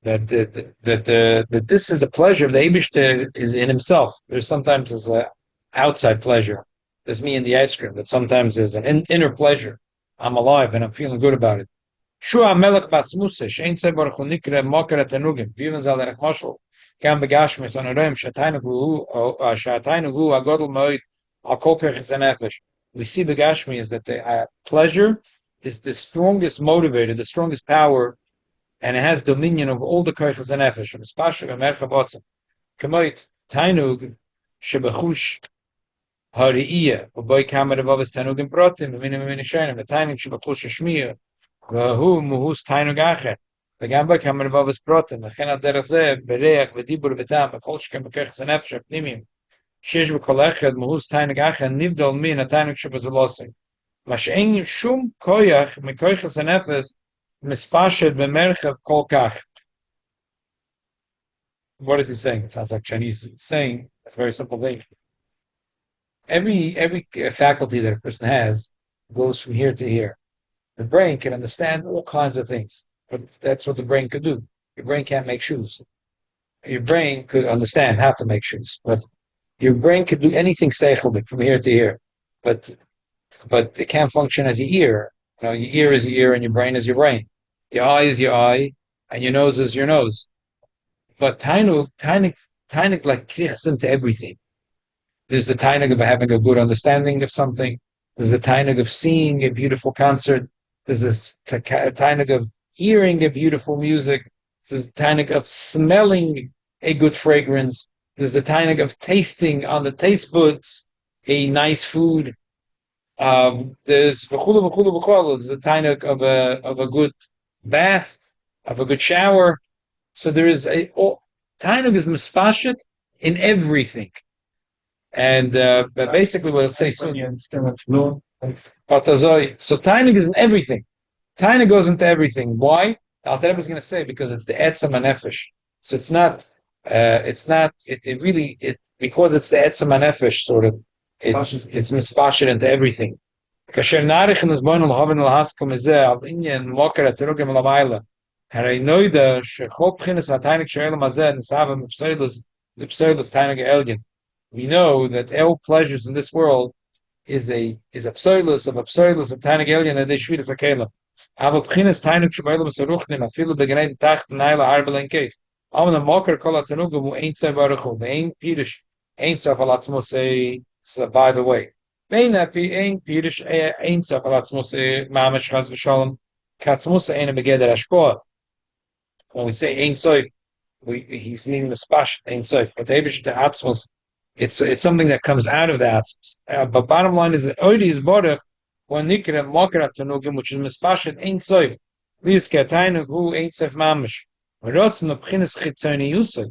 That this is the pleasure of the Abish is in himself. There's sometimes there's an outside pleasure. There's me and the ice cream. That sometimes there's an inner pleasure. I'm alive and I'm feeling good about it. Shua melech ba'atzmusa shein sebar chunikre moker atanugim. Viven zal derech moshel. Gam begashmis on a roim shataynu hu agodol moed al kol kerches nefesh. We see begashmi is that the pleasure is the strongest motivator, the strongest power, and it has dominion of all the kerches nefesh. And especially in merchav otzim. Kamoit tainug shebechush hariyah uboy kamer avos tainugim protim v'minim v'minishayim. The tainug shebechush shmiyah v'hu muhus tainug acher. וגם בכמה רבובס פרוטים, לכן על דרך זה, בריח ודיבור וטעם, בכל שכם בכרחס הנפש הפנימיים, שיש בכל אחד מהוס תיינג אחר, נבדל מן התיינג שבזולוסי. מה שאין שום כויח מכויחס הנפש, מספשת במרחב כל כך. What is he saying? It sounds like Chinese. He's saying, it's a very simple thing. Every faculty that a person has, goes from here to here. The brain can understand all kinds of things, but that's what the brain could do. Your brain can't make shoes. Your brain could understand how to make shoes, but your brain could do anything seichelic from here to here, but it can't function as your ear. You know, your ear is your ear and your brain is your brain. Your eye is your eye and your nose is your nose. But Tainuk like krichs into everything. There's the tainug of having a good understanding of something. There's the tainug of seeing a beautiful concert. There's this tainug of hearing a beautiful music. There's the tainug of smelling a good fragrance. There's the tainug of tasting on the taste buds a nice food. There's v'chulu v'chulu v'chulu. There's the tainug of a good bath, of a good shower. So there is tainug is misfashet in everything. And but basically, what I'll say soon. So Tainug is in everything. Tainug goes into everything. Why? Al Rebbe is going to say because it's the etzem hanefesh. So it's not. It really. Because it's the etzem hanefesh sort of. It's mispashed into everything. Kasher narich in this boin al haven al haskom ezeh al inyan moker aterugem lamayla. Haray noida shechol pchines hatainik she'elam hazeh nisavim pseilus tainug elgin. We know that all pleasures in this world is a pseilus of tainug elgin and they shvidas akela. Aber pchines tainug she'elam saruchnim afilu begenein tacht naila arbelen case. Amen the moker kol atenugem who ain't so baruchu. They ain't pirish ain't so falatzmo say. By the way, when we say ein soif, he's meaning the spash ein soif. But the atzmos, it's something that comes out of the atzmos. But bottom line is that oidi is borach when nikra mokra tanugim, which is mispashet ein soif. Lius katainu hu ein soif mamish. Rotzen of pchines chitzoni yusuf.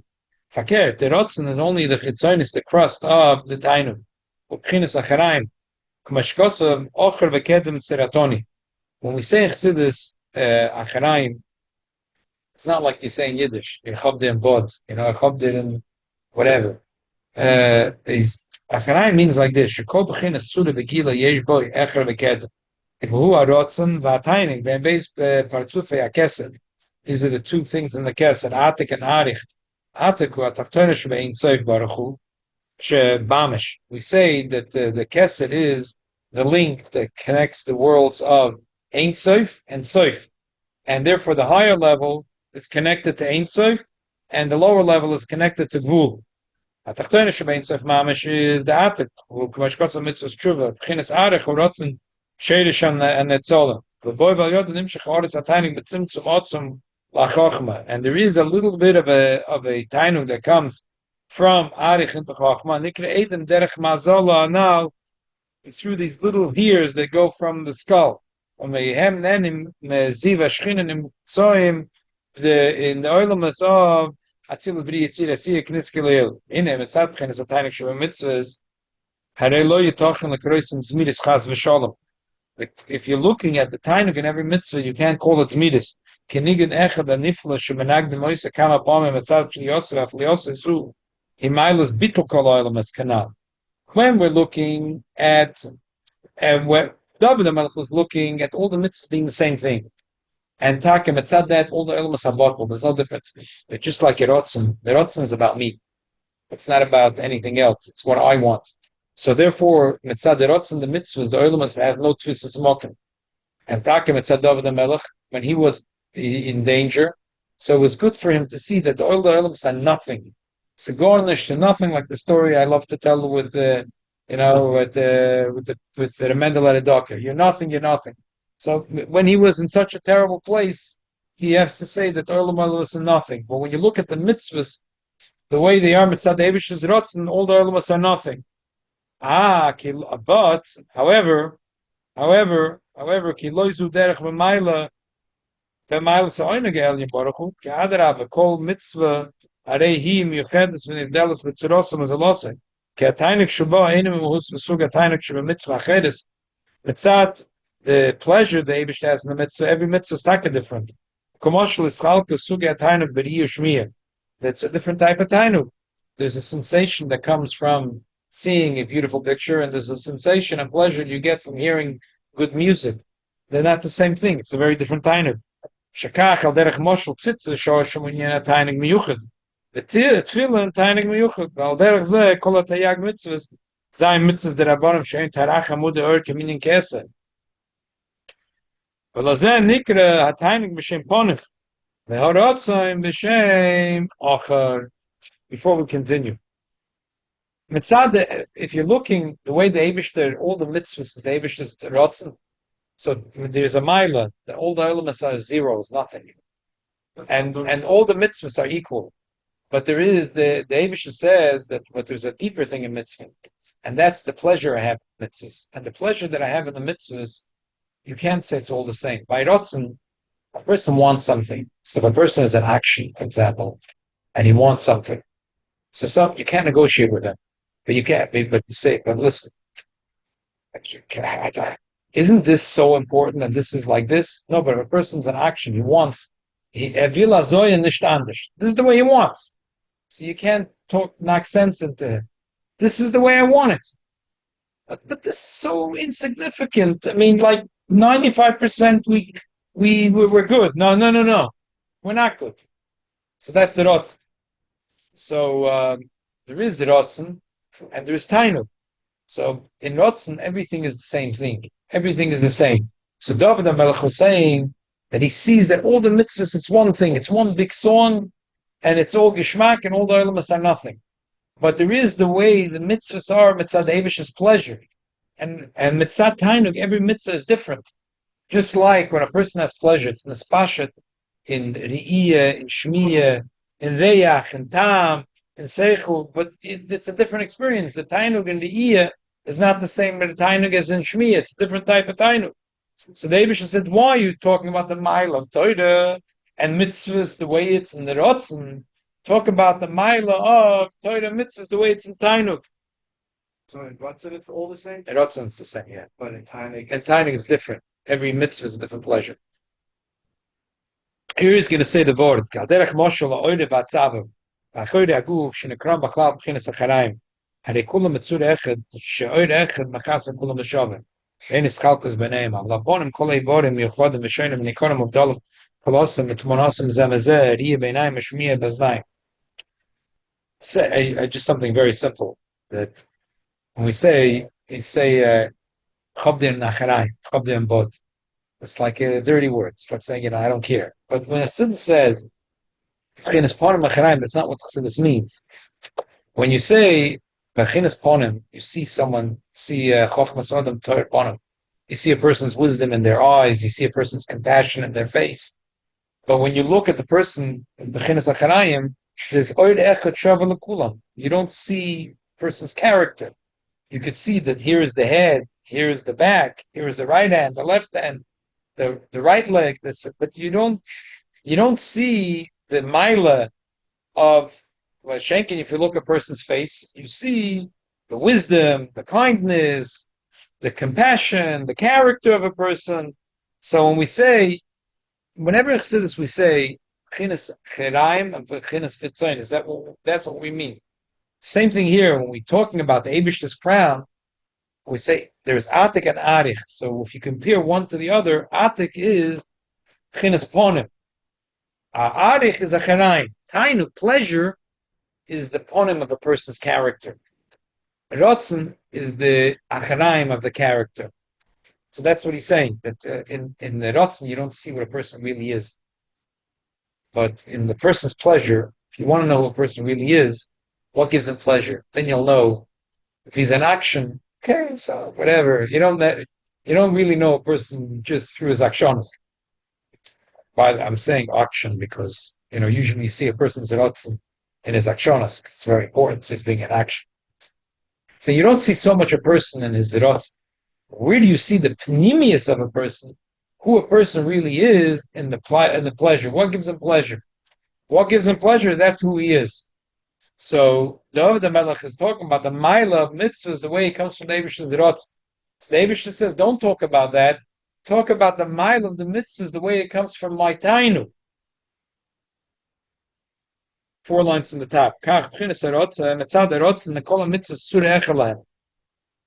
Fakir, the rotzen is only the chitzonis, the crust of the tainu. When we say Chassidus Acharaim, it's not like you say in Yiddish, in Chabdir and Bod, Chabdir and whatever. Acharaim means like this: Shekol b'chinas tzura v'gila yesh boy echer v'kedem. V'hu harotzen v'ataining v'beis partzufei hakesed. These are the two things in the kesed: Atik and Arich. Atik hu atachtonish ve'ein soif baruch hu. We say that the Kesed is the link that connects the worlds of Ein Sof and Sof. And therefore the higher level is connected to Ein Sof and the lower level is connected to Gvul. Atachtone Sheb Ein Sof Mamish is the Atik, Kumashkosa Mitzvos Tshuva, Tchinas Arech, Urotzen, Shedish and Netzola. The boy Balyod Nimshech Oretz Ataining Betzimtzum Otzum Lachochma. And there is a little bit of a tainug that comes from Arich into Chachma, Nikra Eden Derech Mazola now through these little ears that go from the skull. In the oilamas of Atzilus B'ri Yitzir Asiyah Kniskeleil. In him, it's Atchen is a tiny Shabbat mitzvahs. Harelo Yitochen Lekroisim Zmiris Chaz V'Shalom. If you're looking at the tainug in every mitzvah, you can't call it Zmiris. Kenigin Echad Anifla Shemenag de Moise Kama Pomem Etzad Pli Yosef Li Yosef Zu. When we're looking at where David HaMelech was looking at all the mitzvahs being the same thing. And Takim, it said that all the elements are bottled. There's no difference. It's just like Yerotzen. Yerotzen is about me. It's not about anything else. It's what I want. So therefore, Mitzad Yerotzen, the mitzvahs, the elements have no twisted smoking. And Takim, it said David HaMelech, when he was in danger, so it was good for him to see that all the elements are nothing. It's a garnish and nothing like the story I love to tell with the Mendel Docker. You're nothing, you're nothing. So when he was in such a terrible place, he has to say that Olam was nothing. But when you look at the mitzvahs, the way they are mitzvah Eivish's rotzen, all the Olamas are nothing. But however, ki loizu derech b'mayla sa'oina ge'elyin baruch hu, ki adarav kol mitzvah. Arehi miyuchedes v'nivdelos b'tzirosam as a losek. Ki ataynik shubah einem v'hus v'sug ataynik shubah mitzvah achedes. Mitzat, the pleasure the Eibush has in the mitzvah, every mitzvah is taka different. Komoshel ischalka sugi ataynik b'riyu shmiyah. That's a different type of tainuk. There's a sensation that comes from seeing a beautiful picture, and there's a sensation and pleasure you get from hearing good music. They're not the same thing. It's a very different tainug. Shakach al derech moshel tzitz shorshim when you're tainug miyuchad. The tefillin tainug miyuchad. Al derech zeh kol hatayag mitzvahs zayin mitzvahs derabanim shein tarach amud or keminin kesa. Velazeh nikra hatainug b'shem ponich. Ve'haratzayim b'shem achar. Before we continue. Mitzad, if you're looking the way the Eibishter, all the mitzvahs, the Eibishter's rotzen, so there's a mila, all the elements are zeros, nothing. And all the mitzvahs are equal. But there is, the Eibishter says that but there's a deeper thing in mitzvah, and that's the pleasure I have in mitzvahs. And the pleasure that I have in the mitzvahs, you can't say it's all the same. By rotzen, a person wants something. So if a person has an action, for example, and he wants something, so you can't negotiate with him. But you can't. But you say, but listen, isn't this so important? And this is like this. No, but if a person's in action, he wants. This is the way he wants. So you can't knock sense into him. This is the way I want it. But this is so insignificant. I mean, like 95%, we're good. No. We're not good. So that's the rotzen. So there is the rotzen. And there's tainug. So in rotzen, everything is the same thing. Everything is the same. So David HaMelech was saying that he sees that all the mitzvahs, it's one thing. It's one big song, and it's all geshmak, and all the elements are nothing. But there is the way the mitzvahs are mitzvah Eivish's pleasure. And mitzvah tainug, every mitzvah is different. Just like when a person has pleasure, it's nespashet in Re'iyah, in Shmiyah, in Reyach, in Tam, in Seichel, but it's a different experience. The Tainug in the Iya is not the same as the Tainug as in Shmi. It's a different type of Tainug. So the Eibishter said, why are you talking about the mile of Torah and mitzvahs the way it's in the Rotzen? Talk about the mile of Torah mitzvahs the way it's in Tainug. So in Rotzen it's all the same? In Rotzen it's the same, yeah. But in Tainug... And Tainug is different. Every mitzvah is a different pleasure. Here he's going to say the word, Derech moshel ha'oire ba'tzavu. אחרי הגוף שנקרא בכלל בבחינת החריים, הרי כולם מצור אחד, שאור אחד מחס לכולם בשווה. אין הסחלקוס ביניהם, אבל הבונים כל האיבורים מיוחדים ושונים וניקונים ובדלים, קולוסים ותמונוסים זה מזה, ראייה בעיניים משמיע באזניים. Just something very simple, that when we say chabdim nacharayim, chabdim bod, it's like a dirty word. It's like saying, I don't care. But when a Chassidus says, that's not what Chassidus means. When you say Bechinas Ponim, you see someone, Chochmas Adam Torah Ponim. You see a person's wisdom in their eyes, you see a person's compassion in their face. But when you look at the person in Bechinas Acharayim, there's Oid Echad Shava L'Kulam. You don't see a person's character. You could see that here is the head, here is the back, here is the right hand, the left hand, the right leg, but you don't see the Mila of Shenkin. If you look at a person's face, you see the wisdom, the kindness, the compassion, the character of a person. So when we say, whenever in Chassidus we say Chinas Cheraim and Chinas Fitzayin, that's what we mean. Same thing here when we're talking about the Eibishter's crown. We say there's Atik and Arich. So if you compare one to the other, Atik is Chinas Ponim. Arich is a Cheraim. Tainu, pleasure, is the Ponim of a person's character. Rotzen is the Acharaim of the character. So that's what he's saying, that in the Rotzen you don't see what a person really is. But in the person's pleasure, if you want to know who a person really is, what gives him pleasure, then you'll know. If he's in action, okay, so whatever. You don't really know a person just through his actions. I'm saying action because usually you see a person's rotzen in his actions. It's very important. So he's being in action. So you don't see so much a person in his rotzen. Where do you see the panemius of a person? Who a person really is in the pleasure? What gives him pleasure? What gives him pleasure? That's who he is. So David HaMelech is talking about the Maila of mitzvahs, the way it comes from the Eibishter's rotzen. So the Eibishter says, don't talk about that. Talk about the Maila of the mitzvahs, the way it comes from my tainu. 4 lines from the top. The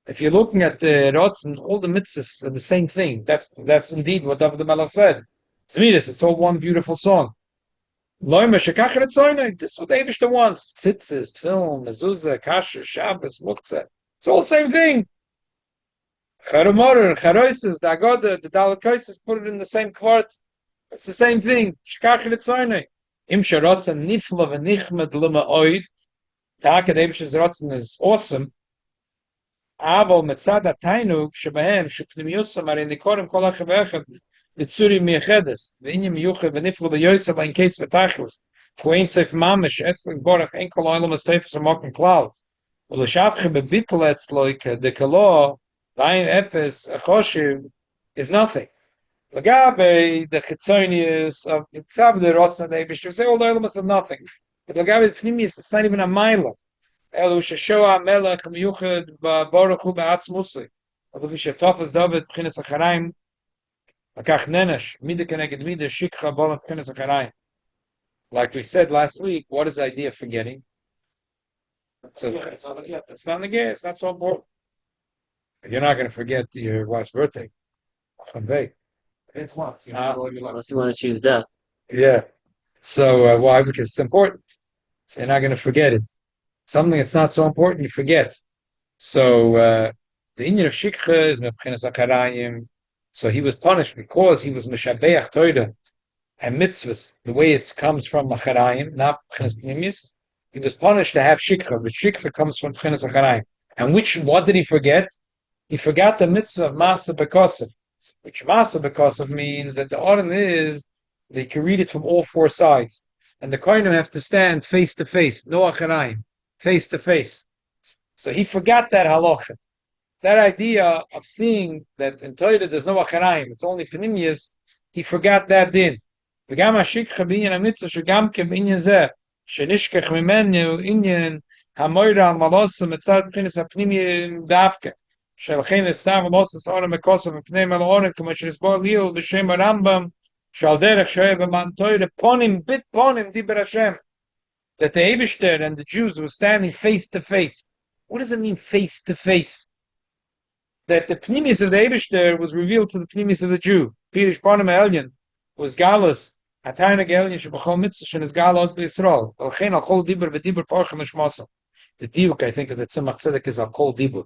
If you're looking at the Ratzon, all the mitzvahs are the same thing. That's indeed what David the Melech said. Zmiris, it's all one beautiful song. Loime shekach retzoinai. This is what the Eibishter wants. Tzitzis, Tfilm, Mezuzah, Kasher, Shabbos, Muktzah. It's all the same thing. Charumorah, Charoises, the Agoda, the Dalakaises, put it in the same quart. It's the same thing. Shekach retzoinai. Im sherotzen nifla v'nichmed luma oid. Taka the Eibishter's rotzen is awesome. Aval metzad atainug shebahem shupnimiyusam are nikorim kol ha'chav Litzuri miyechedes, v'inyim yuche v'niflu b'yoysev ein kates v'tachlis, v'ein seif mamish, etzlis borach, ein kol oilum es teifus amokim klal, v'lishavche b'bitl etzloik, dekalo, v'ein efes, achoshiv, is nothing. Lagabe, the chitzonius of Tzav, the Rotzen, they say all the oilum is nothing. But Lagabe, the Pnimius, it's not even a mile. Elu sheshoa melech miyuched b'borach hu b'atzmusi. Elu v'shetofas David, b'chinas acharayim, like we said last week, what is the idea of forgetting? So it's not negay, it's not so important. You're not going to forget your wife's birthday. Unless you want to choose death. Yeah. So why? Because it's important. So you're not going to forget it. Something that's not so important, you forget. So the Indian of Shikha is Mebchinas Akarayim. So he was punished because he was Meshabeach Torah and mitzvahs, the way it comes from Acharayim, not B'chinas Pnimis. He was punished to have Shikha, but Shikha comes from B'chinas Acharayim. And what did he forget? He forgot the mitzvah of Masa B'kosav, which Masa B'kosav means that the Aron is, they can read it from all four sides. And the Kohanim have to stand face to face, no Acharayim, face to face. So he forgot that halacha. That idea of seeing that in Torah there's no acharayim, it's only penimius, he forgot that din. V'gam hashikcha b'inyan hamitzvah shegam ke b'inyan zeh, shenishkech mimenu inyan hamoira al malosa metzad b'chinas hapnimiyim davke, shelchein estav malosa s'ora mekosav v'pnei meloren k'mo shenisbor liel b'shem harambam, shal derech shoyeh b'man Torah ponim bit ponim diber Hashem, that the Eibishter and the Jews were standing face to face. What does it mean face to face? That the Pnimis of the Eibishter was revealed to the Pnimis of the Jew. Pirish Panim Elyon was Galus, Atayna Elyon Shebachol Mitzvah Shenis Galus Yisrael. Olchein al Kol Dibur v'Dibur Porchem Shmosam. The diuk, I think, of the Tzimach Tzedek is al Kol Dibur.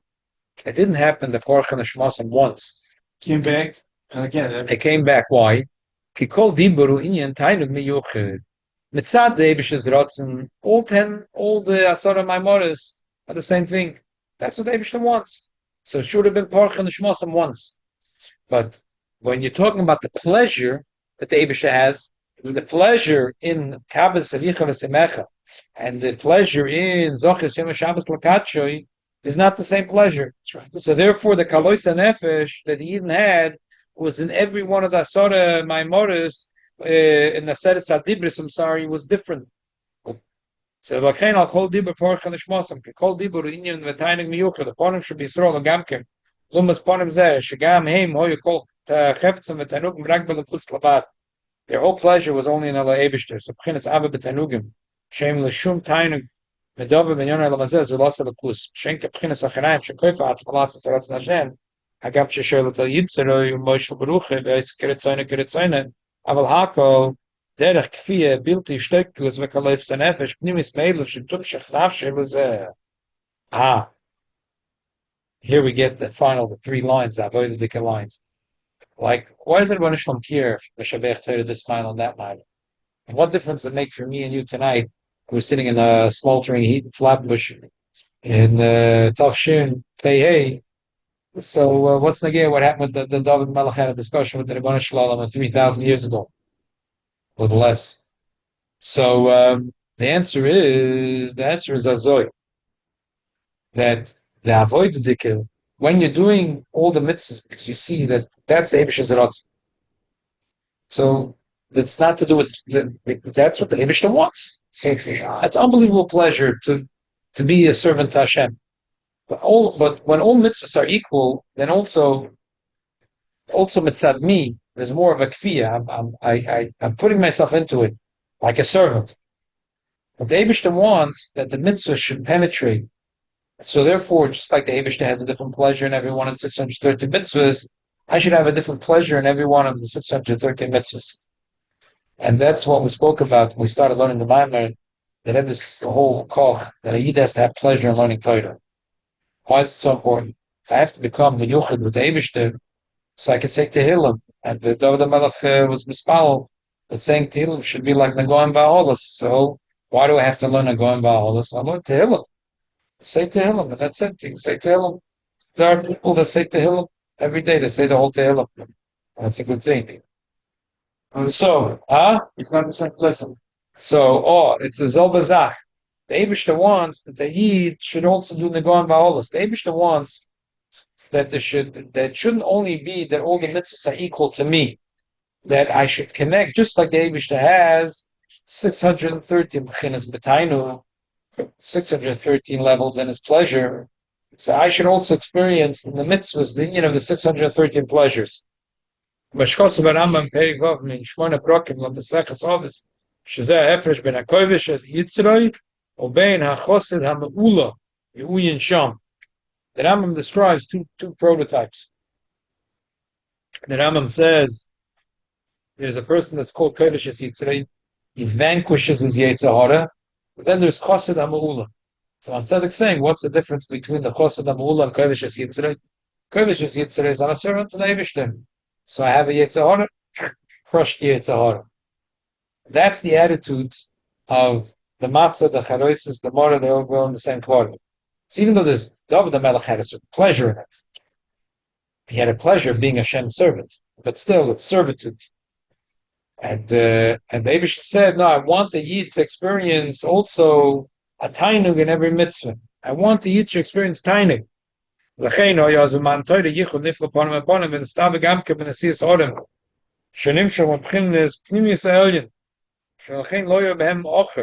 It didn't happen the Porchem Shmosam once. Came back, and again, It came back. Why? Ki Kol Dibur Inyan Tainug Miyuched. Mitzad the Eibishter's Rotzen. All the Asara Maimoris are the same thing. That's what the Eibishter wants. So it should have been Parch and Shmosam once. But when you're talking about the pleasure that the Eibishter has, the pleasure in Kabbos Avicha V'Semecha, and the pleasure in Zochis Yom Shabbos L'Katshoi is not the same pleasure. right. So therefore the Kalois Nefesh that the Eden had was in every one of the Asara Maimoris, in the Seres HaDibris, was different. So v'chein al kol dibur porach nishmosam, kol dibur inyan v'tainig miyuchad, the ponim should be Yisrael l'gamkim, lumas ponim zeh, shegam heim hoyu kol cheftzim v'tanugim rak b'lekus labat. Their whole pleasure was only in Allah Eibishter. So b'chinas abba b'tanugim, shem l'shum tainug, medova b'nyon elamazeh, zulasa l'kus, shenke b'chinas acharayim, shekoifa atzmalas asaras Hashem, hagam shesher l'tal yitzero, moshel beruche, v'yis keretzoyne, aval hakol, Derech kfiyeh bilti shtektus v'kaleif sanefesh pnimis meiluf shetum shechlav shevazeh. Here we get the three lines, the avoided the lines. Like, why does everyone Shalom care the Shabbat Torah this mile and that mile? And what difference does it make for me and you tonight? We're sitting in a smoldering heat in Flatbush in Tafshin Pei. So what's the gear? What happened with the David Melech had a discussion with the Rebbeinu Shalom 3,000 years ago? A little less. So the answer is Azoy. That the avoid the when you're doing all the mitzvahs, because you see that that's the Eibishter's Rotz. So that's not to do with that's what the Eibishter wants. So it's unbelievable pleasure to be a servant to Hashem. But when all mitzvahs are equal, then also mitzad me, there's more of a kfiyah. I'm putting myself into it like a servant. But the Eibishter wants that the mitzvah should penetrate So therefore, just like the Eibishter has a different pleasure in every one of the 613 mitzvahs, I should have a different pleasure in every one of the 613 mitzvahs. And that's what we spoke about. We started learning the Maimer, that it is the whole koch, that a Yid has to have pleasure in learning Torah. Why is it so important? I have to become the Yuchid with the Eibishter, so I can say Tehillim. And the David Melech was mispal that saying Tehillim should be like Nagoim Ba'olas. So why do I have to learn Nagoim Ba'olas? I learn Tehillim. Say Tehillim, and that's it. You can say Tehillim. There are people that say Tehillim every day. They say the whole Tehillim. That's a good thing. So, It's not the same. Listen. So, it's a Zolbazach. The Eibishter wants that the Yid should also do Nagoim Ba'olas. The Eibishter wants that that shouldn't only be that all the mitzvahs are equal to me, that I should connect, just like the Eibishter has 613 b'chinas b'tainu, 613 levels in his pleasure. So I should also experience in the mitzvahs, the 613 pleasures. Bashkos Rambam Perek Vav min Shmona Prokim LaMeseches Ovis, Shezeh HaHefresh ben HaKovish et Yitzroi, Obein HaChosed HaMe'ula, Yehuyin Sham. The Rambam describes two prototypes. The Rambam says there's a person that's called Kodesh es Yitzroi. He vanquishes his Yetzirah, but then there's Chosed HaMe'ula. So I'm saying, what's the difference between the Chosed HaMe'ula and Kodesh es Yitzroi? Kodesh es Yitzroi is on a servant to the Eibishter. So I have a Yetzirah, crushed Yetzirah. That's the attitude of the Matzah, the Charoises, the Mora, they all go in the same quarter. So even though this David the Melech had a certain pleasure in it, he had a pleasure of being Hashem's servant, but still it's servitude. And Abish said, no, I want the Yid to experience also a Tainug in every mitzvah. I want the Yid to experience Tainug. לכן הוא היה זמן תוירה ייחוד נפלא פונים ופונים ונסתיו גם כבנסיס אורם שנמשך מבחינס פנימיוס העליון שלכן לא יהיה בהם אוכל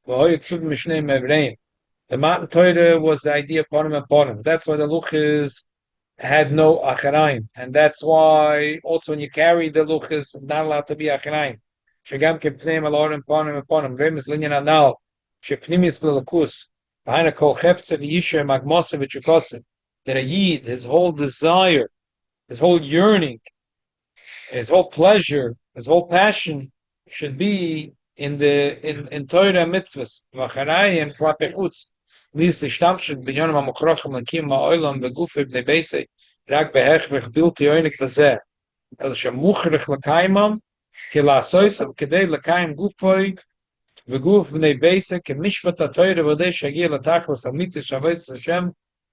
והוא פשוט משני מעברים. The Matan Torah was the idea of ponim and ponim. That's why the luchas had no acharaim, and that's why also when you carry the luchas, not allowed to be acharaim. Shegam kepneim alorim ponim and ponim. Remes linyan anal shepnimis lelakus. Behind a kol chefzer v'yisher magmosa v'chukosim, that a yid, his whole desire, his whole yearning, his whole pleasure, his whole passion should be in Torah mitzvahs. V'acharayim klapechutz, lis l'shtamshet b'yonim ha'mukrochim l'kim ha'olam v'gufir b'nei beisei rak behechvech bilti oinik b'zeh el shemuchrich l'kaimam ki la'asoisam kedei l'kaim gufoi וגוף בני בייסה כמשפט התוירה ודאי שהגיע לתכלס אמיתי שוויץ השם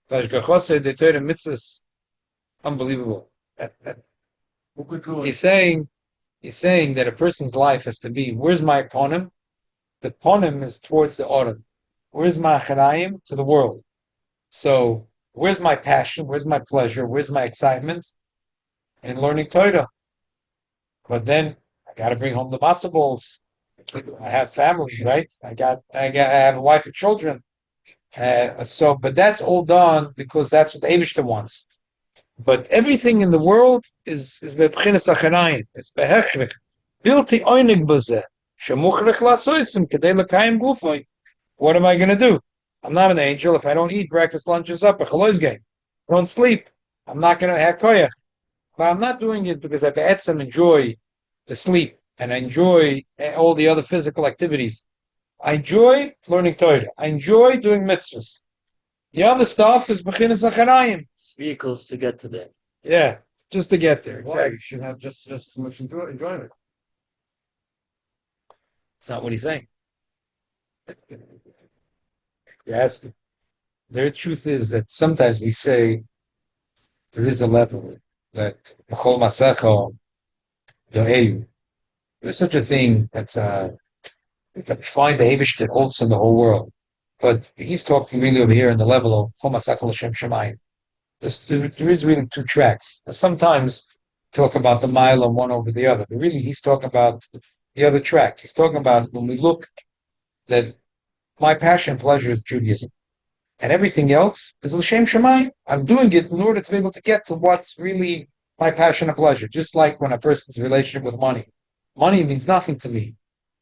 והשגחוסה די תוירה מצווס. Unbelievable. He's saying that a person's life has to be, where's my ponim? The ponim is towards the autumn. Where's my acharayim? To the world. So where's my passion? Where's my pleasure? Where's my excitement? In learning Torah. But then I got to bring home the matzah balls. I have family, right? I have a wife and children. But that's all done because that's what the Eibishter wants. But everything in the world is bebchinas acharayim. It's behechrich. Bilti oinig b'zeh. Shemuchrich la'soisim kedei l'kayim gufay. What am I going to do? I'm not an angel. If I don't eat breakfast, lunch, or supper, chalois game, I don't sleep, I'm not going to have koyach. But I'm not doing it because I be'etzem enjoy the sleep. And I enjoy all the other physical activities. I enjoy learning Torah. I enjoy doing mitzvahs. The other stuff is b'chinas acharayim. Vehicles to get to there. Yeah, just to get there. Why? Exactly. You should have just as much enjoyment. It's not what he's saying. Yes. The truth is that sometimes we say there is a level that b'chol masecha do'eyu. There's such a thing that's that we find the Eibishter also in the whole world. But he's talking really over here in the level of Chol Masach L'Shem Shemayim. There is really two tracks. Sometimes talk about the mile of one over the other, but really he's talking about the other track. He's talking about when we look that my passion and pleasure is Judaism. And everything else is L'Shem Shemayim. I'm doing it in order to be able to get to what's really my passion and pleasure. Just like when a person's relationship with money. Money means nothing to me.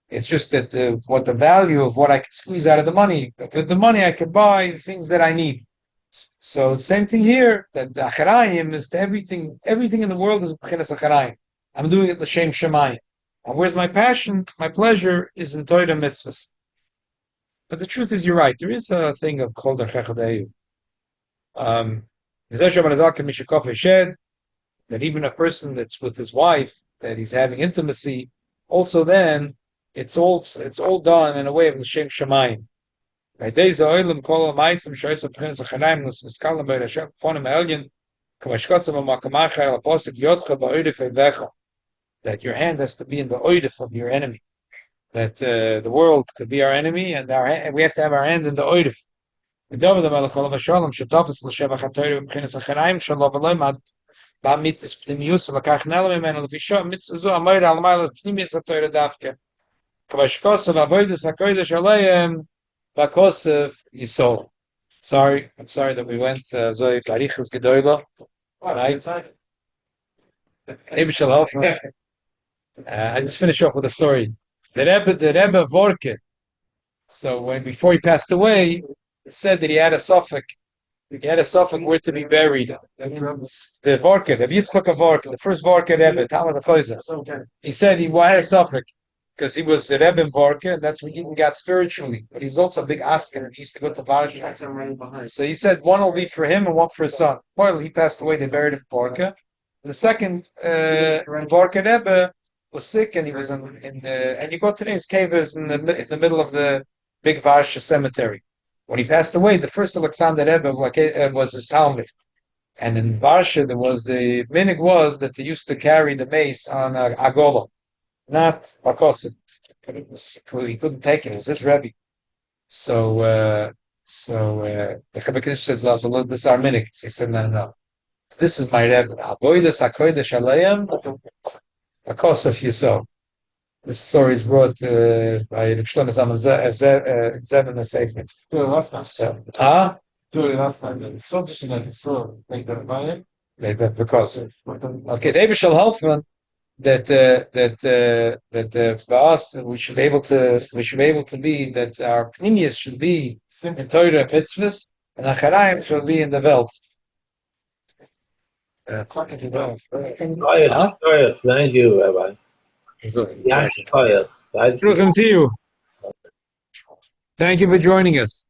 It's just that what the value of what I can squeeze out of the money. With the money, I can buy things that I need. So same thing here. That the acharayim is to everything. Everything in the world is b'chinas acharayim. I'm doing it l'shem shemayim. And where's my passion? My pleasure is in Torah mitzvahs. But the truth is, you're right. There is a thing of kol derech chadeyu. That even a person that's with his wife, that he's having intimacy, also then it's all done in a way of l'shem shemayim. That your hand has to be in the oidif of your enemy. That the world could be our enemy, and we have to have our hand in the oidif. Sorry, I'm sorry that we went Zoe Tarichas Gedoyla. Right? Maybe she'll help me. I just finish off with a story. The Rebbe Vorke. So before he passed away, he said that he had a suffix. He had a suffix where to be buried. The Vorke, the Yitzchak Vorke, the first Vorke Rebbe, Talmud Chayzer. He said he had a suffix because he was the Rebbe in Vorke, and that's when he got spiritually. But he's also a big asker, and he used to go to Varsha. So he said one will be for him and one for his son. Well, he passed away, they buried him in Vorke. The second Vorke Rebbe was sick, and he was and you go today, his cave is in the middle of the big Varsha cemetery. When he passed away, the first Alexander Rebbe was his Talmud. And in Varsha, the minig was that they used to carry the mace on a agola, not because he couldn't take it. It was his Rebbe. So the Chabakish said, "Look, this is our minig." So he said, "No. This is my Rebbe. Avodas hakodesh aleim, because of Yisrael." This story is brought by Reb Shlomo Zalman the Sefer. Last time. Last time. It's so different that it's so like that by it. Because okay, the Rebbe shall help them that for us we should be able to be that our pnimius should be in Torah mitzvahs and acharayim should be in the Welt. Thank you, Rabbi. Welcome to you. Thank you for joining us.